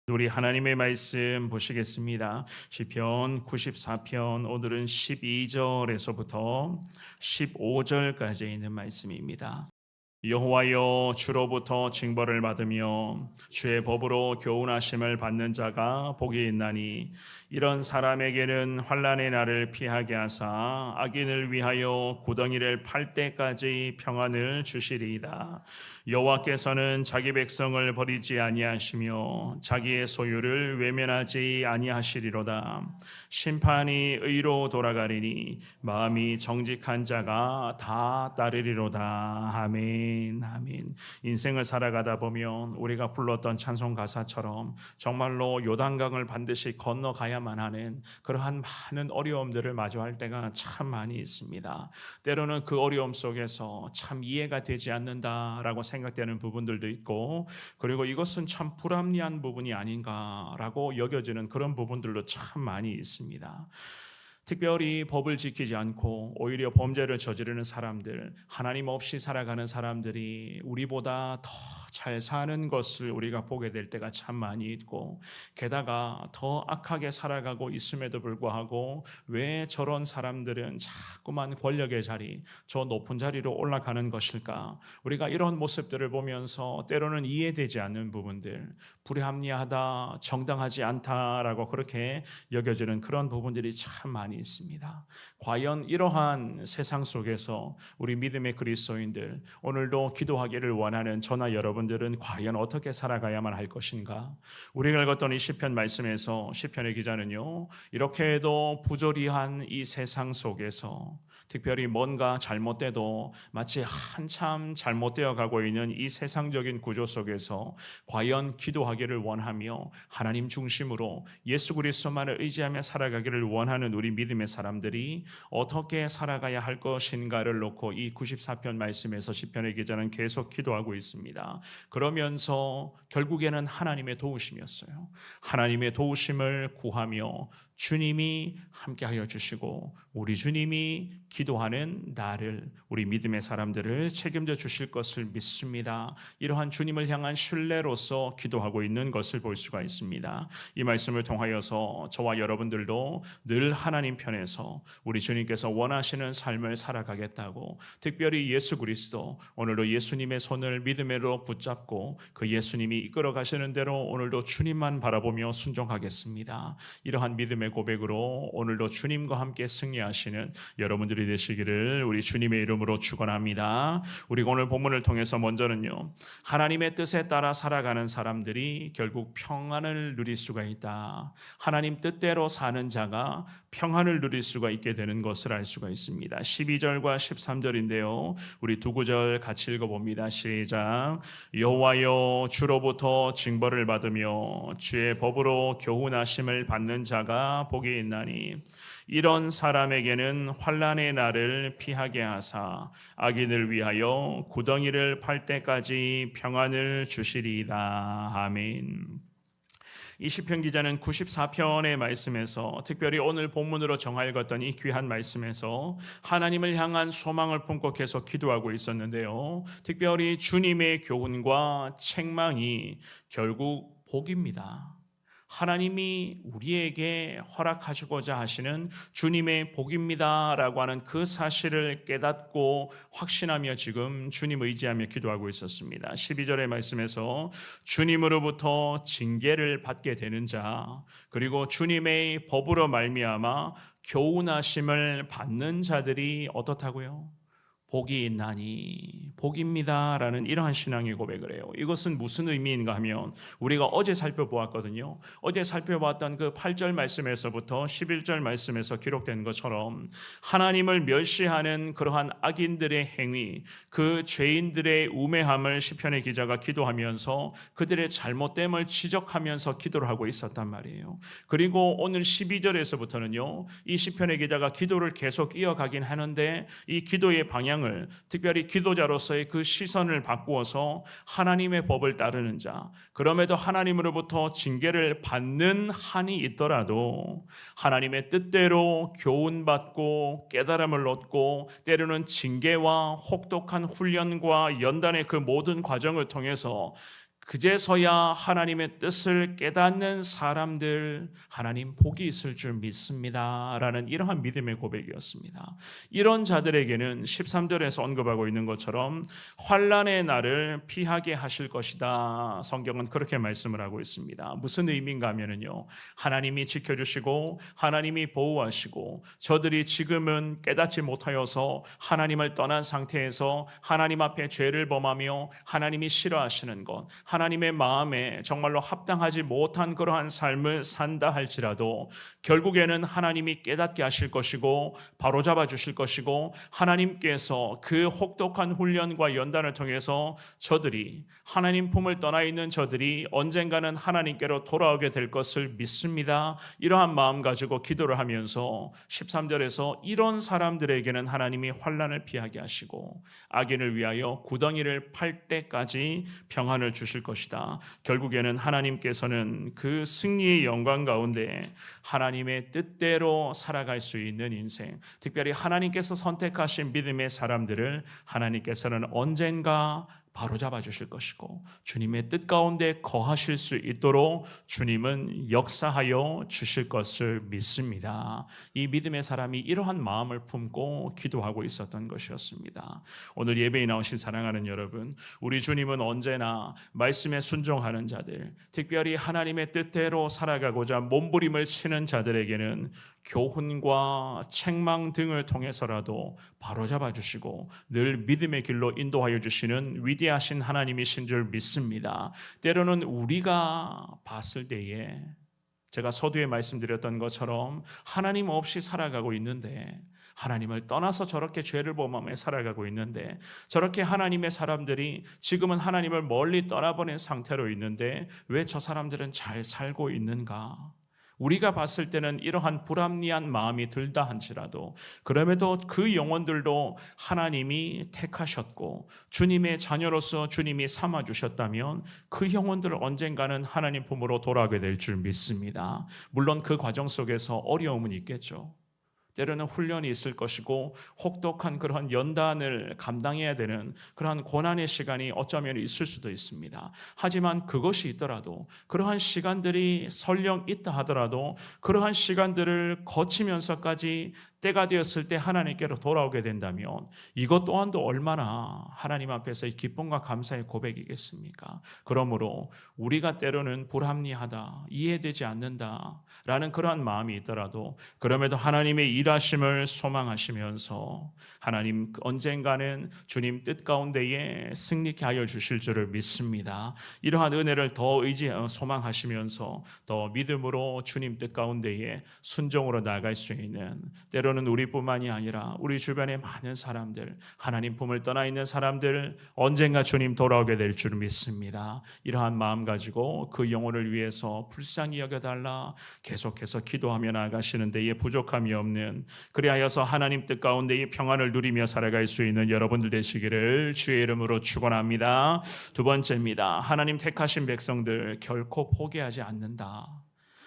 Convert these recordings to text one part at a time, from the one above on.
우리 하나님의 말씀 보시겠습니다. 시편 94편 오늘은 12절에서부터 15절까지 있는 말씀입니다. 여호와여, 주로부터 징벌을 받으며 주의 법으로 교훈하심을 받는 자가 복이 있나니 이런 사람에게는 환난의 날을 피하게 하사 악인을 위하여 구덩이를 팔 때까지 평안을 주시리이다. 여호와께서는 자기 백성을 버리지 아니하시며 자기의 소유를 외면하지 아니하시리로다. 심판이 의로 돌아가리니 마음이 정직한 자가 다 따르리로다. 아멘. 아멘. 인생을 살아가다 보면 우리가 불렀던 찬송 가사처럼 정말로 요단강을 반드시 건너가야만 하는 그러한 많은 어려움들을 마주할 때가 참 많이 있습니다. 때로는 그 어려움 속에서 참 이해가 되지 않는다라고 생각되는 부분들도 있고, 그리고 이것은 참 불합리한 부분이 아닌가라고 여겨지는 그런 부분들도 참 많이 있습니다. 특별히 법을 지키지 않고 오히려 범죄를 저지르는 사람들, 하나님 없이 살아가는 사람들이 우리보다 더 잘 사는 것을 우리가 보게 될 때가 참 많이 있고, 게다가 더 악하게 살아가고 있음에도 불구하고 왜 저런 사람들은 자꾸만 권력의 자리, 저 높은 자리로 올라가는 것일까? 우리가 이런 모습들을 보면서 때로는 이해되지 않는 부분들, 불합리하다, 정당하지 않다라고 그렇게 여겨지는 그런 부분들이 참 많이 있습니다. 과연 이러한 세상 속에서 우리 믿음의 그리스도인들, 오늘도 기도하기를 원하는 저나 여러분들은 과연 어떻게 살아가야만 할 것인가? 우리가 읽었던 이 시편 말씀에서 시편의 기자는요, 이렇게 해도 부조리한 이 세상 속에서 특별히 뭔가 잘못돼도 마치 한참 잘못되어 가고 있는 이 세상적인 구조 속에서 과연 기도하기를 원하며 하나님 중심으로 예수 그리스도만을 의지하며 살아가기를 원하는 우리 믿음의 사람들이 어떻게 살아가야 할 것인가를 놓고 이 94편 말씀에서 시편의 기자는 계속 기도하고 있습니다. 그러면서 결국에는 하나님의 도우심이었어요. 하나님의 도우심을 구하며 주님이 함께하여 주시고 우리 주님이 기도하는 나를, 우리 믿음의 사람들을 책임져 주실 것을 믿습니다. 이러한 주님을 향한 신뢰로서 기도하고 있는 것을 볼 수가 있습니다. 이 말씀을 통하여서 저와 여러분들도 늘 하나님 편에서 우리 주님께서 원하시는 삶을 살아가겠다고, 특별히 예수 그리스도, 오늘도 예수님의 손을 믿음으로 붙잡고 그 예수님이 이끌어 가시는 대로 오늘도 주님만 바라보며 순종하겠습니다. 이러한 믿음의 고백으로 오늘도 주님과 함께 승리하시는 여러분들이 되시기를 우리 주님의 이름으로 축원합니다. 우리가 오늘 본문을 통해서 먼저는요, 하나님의 뜻에 따라 살아가는 사람들이 결국 평안을 누릴 수가 있다. 하나님 뜻대로 사는 자가 평안을 누릴 수가 있게 되는 것을 알 수가 있습니다. 12절과 13절인데요. 우리 두 구절 같이 읽어봅니다. 시작. 여호와여, 주로부터 징벌을 받으며 주의 법으로 교훈하심을 받는 자가 복이 있나니 이런 사람에게는 환난의 날을 피하게 하사 악인을 위하여 구덩이를 팔 때까지 평안을 주시리이다. 아멘. 이 시편 기자는 94편의 말씀에서, 특별히 오늘 본문으로 정하 읽었던 이 귀한 말씀에서 하나님을 향한 소망을 품고 계속 기도하고 있었는데요, 특별히 주님의 교훈과 책망이 결국 복입니다. 하나님이 우리에게 허락하시고자 하시는 주님의 복입니다라고 하는 그 사실을 깨닫고 확신하며 지금 주님 의지하며 기도하고 있었습니다. 12절의 말씀에서 주님으로부터 징계를 받게 되는 자, 그리고 주님의 법으로 말미암아 교훈하심을 받는 자들이 어떻다고요? 복이 있나니 복입니다라는 이러한 신앙의 고백을 해요. 이것은 무슨 의미인가 하면 우리가 어제 살펴보았거든요. 어제 살펴봤던 그 8절 말씀에서부터 11절 말씀에서 기록된 것처럼 하나님을 멸시하는 그러한 악인들의 행위, 그 죄인들의 우매함을 시편의 기자가 기도하면서 그들의 잘못됨을 지적하면서 기도를 하고 있었단 말이에요. 그리고 오늘 12절에서부터는요, 이 시편의 기자가 기도를 계속 이어가긴 하는데 이 기도의 방향, 특별히 기도자로서의 그 시선을 바꾸어서 하나님의 법을 따르는 자, 그럼에도 하나님으로부터 징계를 받는 한이 있더라도 하나님의 뜻대로 교훈받고 깨달음을 얻고 때로는 징계와 혹독한 훈련과 연단의 그 모든 과정을 통해서 그제서야 하나님의 뜻을 깨닫는 사람들, 하나님 복이 있을 줄 믿습니다 라는 이러한 믿음의 고백이었습니다. 이런 자들에게는 13절에서 언급하고 있는 것처럼 환난의 날을 피하게 하실 것이다, 성경은 그렇게 말씀을 하고 있습니다. 무슨 의미인가 하면요, 하나님이 지켜주시고 하나님이 보호하시고 저들이 지금은 깨닫지 못하여서 하나님을 떠난 상태에서 하나님 앞에 죄를 범하며 하나님이 싫어하시는 것, 하나님의 마음에 정말로 합당하지 못한 그러한 삶을 산다 할지라도 결국에는 하나님이 깨닫게 하실 것이고 바로잡아 주실 것이고, 하나님께서 그 혹독한 훈련과 연단을 통해서 저들이, 하나님 품을 떠나 있는 저들이 언젠가는 하나님께로 돌아오게 될 것을 믿습니다. 이러한 마음 가지고 기도를 하면서 13절에서 이런 사람들에게는 하나님이 환난을 피하게 하시고 악인을 위하여 구덩이를 팔 때까지 평안을 주실 것이다. 결국에는 하나님께서는 그 승리의 영광 가운데 하나님의 뜻대로 살아갈 수 있는 인생, 특별히 하나님께서 선택하신 믿음의 사람들을 하나님께서는 언젠가 바로잡아 주실 것이고 주님의 뜻 가운데 거하실 수 있도록 주님은 역사하여 주실 것을 믿습니다. 이 믿음의 사람이 이러한 마음을 품고 기도하고 있었던 것이었습니다. 오늘 예배에 나오신 사랑하는 여러분, 우리 주님은 언제나 말씀에 순종하는 자들, 특별히 하나님의 뜻대로 살아가고자 몸부림을 치는 자들에게는 교훈과 책망 등을 통해서라도 바로잡아 주시고 늘 믿음의 길로 인도하여 주시는 위대하신 하나님이신 줄 믿습니다. 때로는 우리가 봤을 때에, 제가 서두에 말씀드렸던 것처럼 하나님 없이 살아가고 있는데, 하나님을 떠나서 저렇게 죄를 범하며 살아가고 있는데, 저렇게 하나님의 사람들이 지금은 하나님을 멀리 떠나보낸 상태로 있는데 왜 저 사람들은 잘 살고 있는가? 우리가 봤을 때는 이러한 불합리한 마음이 들다 한지라도 그럼에도 그 영혼들도 하나님이 택하셨고 주님의 자녀로서 주님이 삼아주셨다면 그 영혼들 언젠가는 하나님 품으로 돌아오게 될 줄 믿습니다. 물론 그 과정 속에서 어려움은 있겠죠. 때로는 훈련이 있을 것이고 혹독한 그러한 연단을 감당해야 되는 그러한 고난의 시간이 어쩌면 있을 수도 있습니다. 하지만 그것이 있더라도, 그러한 시간들이 설령 있다 하더라도 그러한 시간들을 거치면서까지 때가 되었을 때 하나님께로 돌아오게 된다면 이것 또한도 얼마나 하나님 앞에서의 기쁨과 감사의 고백이겠습니까? 그러므로 우리가 때로는 불합리하다, 이해되지 않는다 라는 그러한 마음이 있더라도 그럼에도 하나님의 일하심을 소망하시면서 하나님 언젠가는 주님 뜻 가운데에 승리케 하여 주실 줄을 믿습니다. 이러한 은혜를 더 소망하시면서 더 믿음으로 주님 뜻 가운데에 순종으로 나아갈 수 있는, 때로는 우리뿐만이 아니라 우리 주변의 많은 사람들, 하나님 품을 떠나 있는 사람들 언젠가 주님 돌아오게 될 줄 믿습니다. 이러한 마음 가지고 그 영혼을 위해서 불쌍히 여겨달라 계속해서 기도하며 나아가시는 데에 부족함이 없는, 그리하여서 하나님 뜻 가운데의 평안을 누리며 살아갈 수 있는 여러분들 되시기를 주의 이름으로 축원합니다. 두 번째입니다. 하나님 택하신 백성들 결코 포기하지 않는다.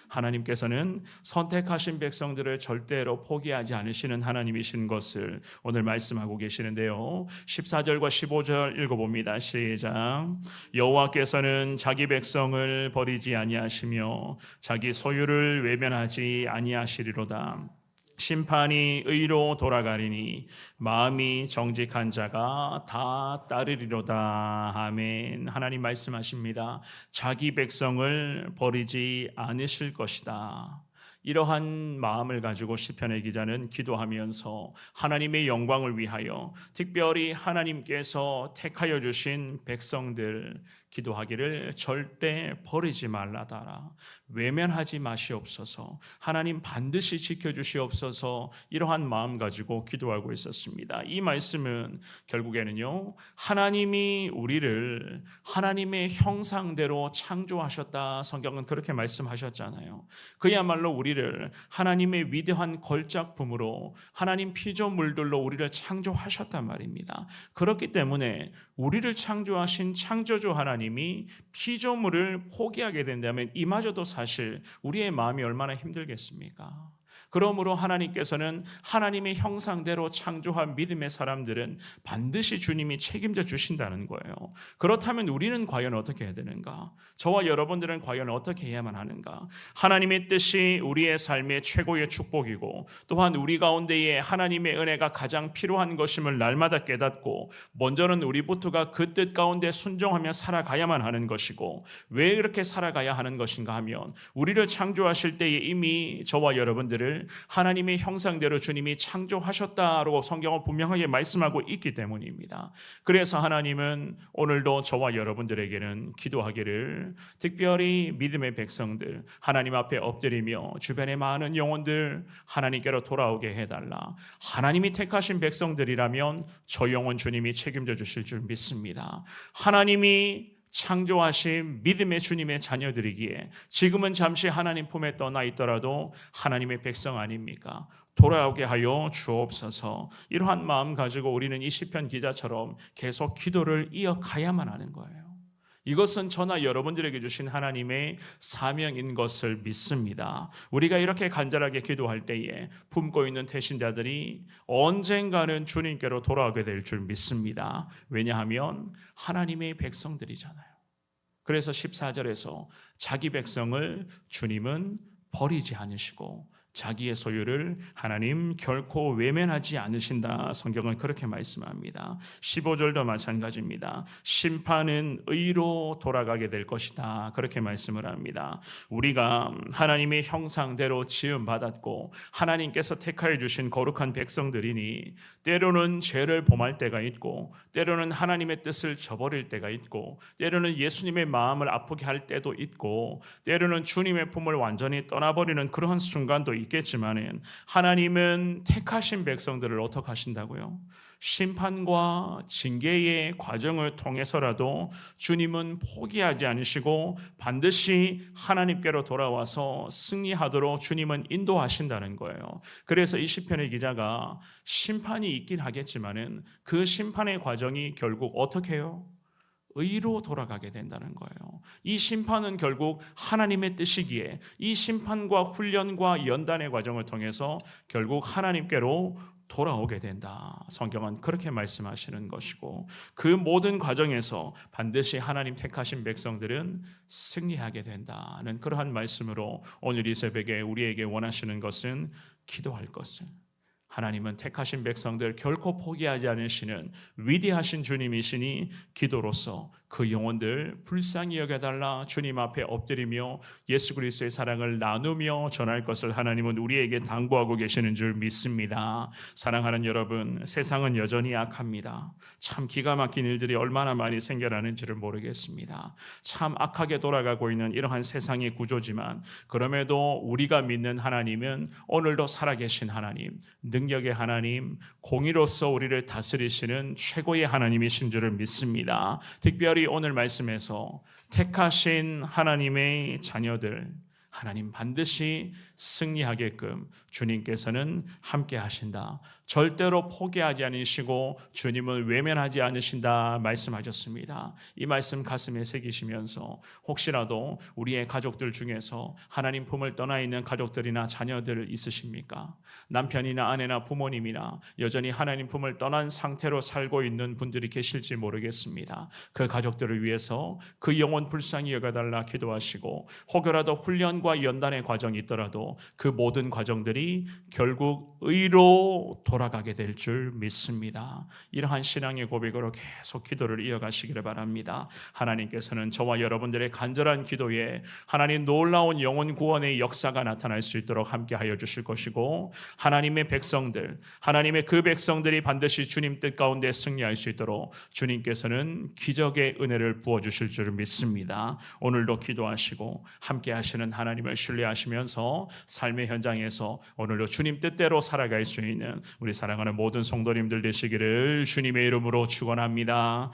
하나님께서는 선택하신 백성들을 절대로 포기하지 않으시는 하나님이신 것을 오늘 말씀하고 계시는데요. 14절과 15절 읽어봅니다. 시작. 여호와께서는 자기 백성을 버리지 아니하시며 자기 소유를 외면하지 아니하시리로다. 심판이 의로 돌아가리니 마음이 정직한 자가 다 따르리로다. 아멘. 하나님 말씀하십니다. 자기 백성을 버리지 않으실 것이다. 이러한 마음을 가지고 시편의 기자는 기도하면서 하나님의 영광을 위하여 특별히 하나님께서 택하여 주신 백성들 기도하기를 절대 버리지 말라다라. 외면하지 마시옵소서. 하나님 반드시 지켜주시옵소서. 이러한 마음 가지고 기도하고 있었습니다. 이 말씀은 결국에는요, 하나님이 우리를 하나님의 형상대로 창조하셨다. 성경은 그렇게 말씀하셨잖아요. 그야말로 우리를 하나님의 위대한 걸작품으로 하나님 피조물들로 우리를 창조하셨단 말입니다. 그렇기 때문에 우리를 창조하신 창조주 하나님이 피조물을 포기하게 된다면 이마저도 사실 우리의 마음이 얼마나 힘들겠습니까? 그러므로 하나님께서는 하나님의 형상대로 창조한 믿음의 사람들은 반드시 주님이 책임져 주신다는 거예요. 그렇다면 우리는 과연 어떻게 해야 되는가? 저와 여러분들은 과연 어떻게 해야만 하는가? 하나님의 뜻이 우리의 삶의 최고의 축복이고 또한 우리 가운데에 하나님의 은혜가 가장 필요한 것임을 날마다 깨닫고 먼저는 우리부터가 그 뜻 가운데 순종하며 살아가야만 하는 것이고 왜 그렇게 살아가야 하는 것인가 하면 우리를 창조하실 때에 이미 저와 여러분들을 하나님의 형상대로 주님이 창조하셨다라고 성경은 분명하게 말씀하고 있기 때문입니다. 그래서 하나님은 오늘도 저와 여러분들에게는 기도하기를 특별히 믿음의 백성들 하나님 앞에 엎드리며 주변의 많은 영혼들 하나님께로 돌아오게 해달라. 하나님이 택하신 백성들이라면 저 영혼 주님이 책임져 주실 줄 믿습니다. 하나님이 창조하신 믿음의 주님의 자녀들이기에 지금은 잠시 하나님 품에 떠나 있더라도 하나님의 백성 아닙니까? 돌아오게 하여 주옵소서. 이러한 마음 가지고 우리는 이 시편 기자처럼 계속 기도를 이어가야만 하는 거예요. 이것은 저나 여러분들에게 주신 하나님의 사명인 것을 믿습니다. 우리가 이렇게 간절하게 기도할 때에 품고 있는 태신자들이 언젠가는 주님께로 돌아오게 될 줄 믿습니다. 왜냐하면 하나님의 백성들이잖아요. 그래서 14절에서 자기 백성을 주님은 버리지 않으시고 자기의 소유를 하나님 결코 외면하지 않으신다. 성경은 그렇게 말씀합니다. 15절도 마찬가지입니다. 심판은 의로 돌아가게 될 것이다. 그렇게 말씀을 합니다. 우리가 하나님의 형상대로 지음받았고 하나님께서 택하여 주신 거룩한 백성들이니 때로는 죄를 범할 때가 있고 때로는 하나님의 뜻을 저버릴 때가 있고 때로는 예수님의 마음을 아프게 할 때도 있고 때로는 주님의 품을 완전히 떠나버리는 그러한 순간도 있겠지만 하나님은 택하신 백성들을 어떻게 하신다고요? 심판과 징계의 과정을 통해서라도 주님은 포기하지 않으시고 반드시 하나님께로 돌아와서 승리하도록 주님은 인도하신다는 거예요. 그래서 이 시편의 기자가 심판이 있긴 하겠지만은 그 심판의 과정이 결국 어떻게 해요? 의로 돌아가게 된다는 거예요. 이 심판은 결국 하나님의 뜻이기에 이 심판과 훈련과 연단의 과정을 통해서 결국 하나님께로 돌아오게 된다. 성경은 그렇게 말씀하시는 것이고 그 모든 과정에서 반드시 하나님 택하신 백성들은 승리하게 된다는 그러한 말씀으로 오늘 이 새벽에 우리에게 원하시는 것은 기도할 것을 하나님은 택하신 백성들 결코 포기하지 않으시는 위대하신 주님이시니 기도로서 그 영혼들 불쌍히 여겨달라 주님 앞에 엎드리며 예수 그리스도의 사랑을 나누며 전할 것을 하나님은 우리에게 당부하고 계시는 줄 믿습니다. 사랑하는 여러분, 세상은 여전히 악합니다. 참 기가 막힌 일들이 얼마나 많이 생겨나는지를 모르겠습니다. 참 악하게 돌아가고 있는 이러한 세상의 구조지만 그럼에도 우리가 믿는 하나님은 오늘도 살아계신 하나님, 능력의 하나님, 공의로서 우리를 다스리시는 최고의 하나님이신 줄을 믿습니다. 특별히 오늘 말씀에서 택하신 하나님의 자녀들 하나님 반드시 승리하게끔 주님께서는 함께 하신다. 절대로 포기하지 않으시고 주님을 외면하지 않으신다 말씀하셨습니다. 이 말씀 가슴에 새기시면서 혹시라도 우리의 가족들 중에서 하나님 품을 떠나 있는 가족들이나 자녀들 있으십니까? 남편이나 아내나 부모님이나 여전히 하나님 품을 떠난 상태로 살고 있는 분들이 계실지 모르겠습니다. 그 가족들을 위해서 그 영혼 불쌍히 여겨달라 기도하시고 혹여라도 훈련과 연단의 과정이 있더라도 그 모든 과정들이 결국 의로 돌아가게 될 줄 믿습니다. 이러한 신앙의 고백으로 계속 기도를 이어가시기를 바랍니다. 하나님께서는 저와 여러분들의 간절한 기도에 하나님 놀라운 영혼 구원의 역사가 나타날 수 있도록 함께하여 주실 것이고 하나님의 백성들, 하나님의 그 백성들이 반드시 주님 뜻 가운데 승리할 수 있도록 주님께서는 기적의 은혜를 부어주실 줄 믿습니다. 오늘도 기도하시고 함께하시는 하나님을 신뢰하시면서 삶의 현장에서 오늘도 주님 뜻대로 살아갈 수 있는 우리 사랑하는 모든 성도님들 되시기를 주님의 이름으로 축원합니다.